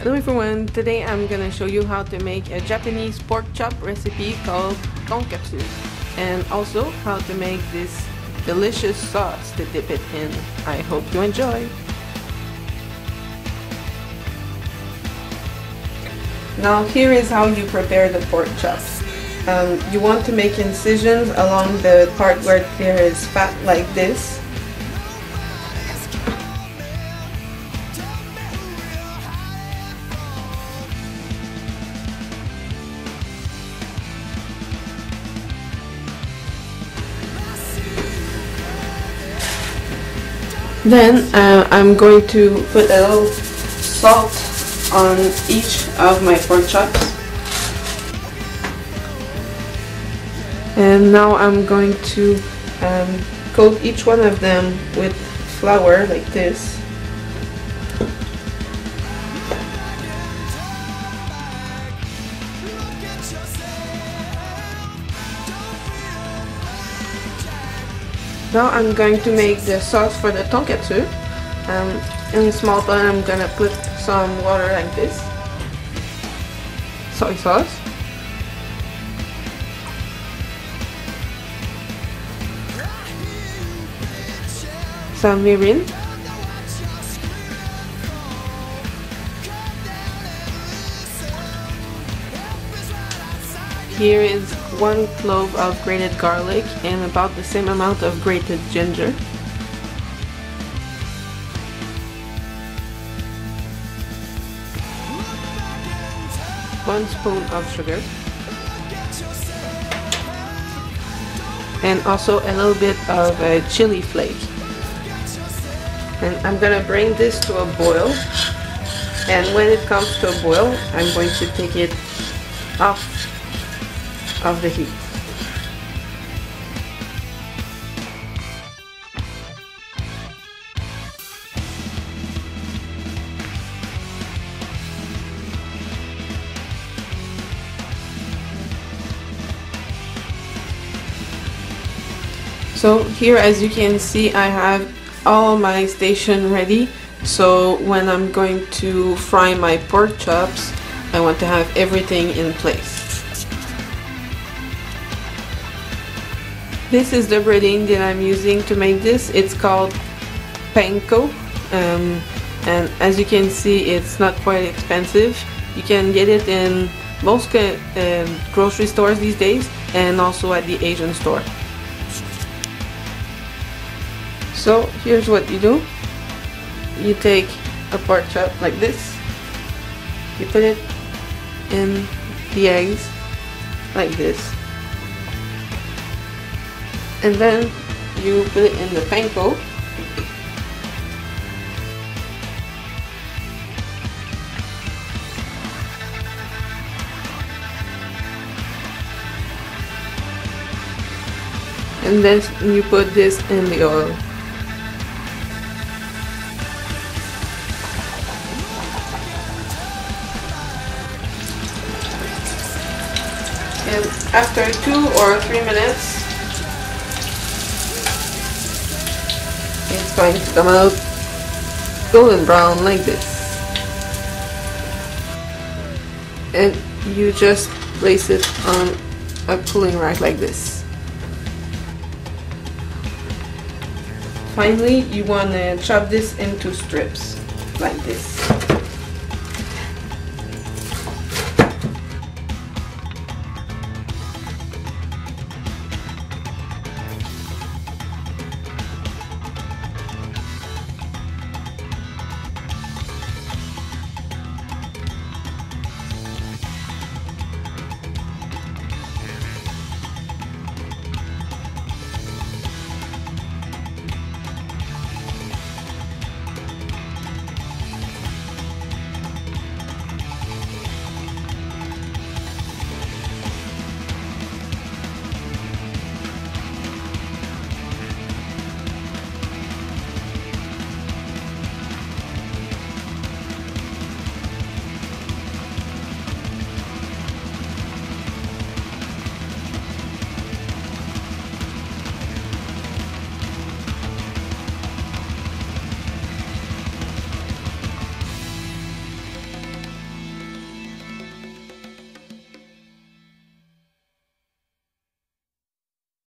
Hello everyone, today I'm gonna show you how to make a Japanese pork chop recipe called Tonkatsu, and also how to make this delicious sauce to dip it in. I hope you enjoy! Now here is how you prepare the pork chop. You want to make incisions along the part where there is fat like this. Then I'm going to put a little salt on each of my pork chops. And now I'm going to coat each one of them with flour like this. Now I'm going to make the sauce for the tonkatsu. In a small pan I'm gonna put some water like this. Soy sauce. Some mirin. Here is 1 clove of grated garlic and about the same amount of grated ginger. 1 spoon of sugar. And also a little bit of chili flake. And I'm gonna bring this to a boil. And when it comes to a boil, I'm going to take it off of the heat. So here, as you can see, I have all my station ready. So when I'm going to fry my pork chops, I want to have everything in place. This is the breading that I'm using to make this. It's called panko, and as you can see, it's not quite expensive. You can get it in most grocery stores these days, and also at the Asian store. So here's what you do. You take a pork chop like this, you put it in the eggs like this, and then you put it in the panko. And then you put this in the oil. And after 2 or 3 minutes, it's going to come out golden brown like this. And you just place it on a cooling rack like this. Finally, you want to chop this into strips like this.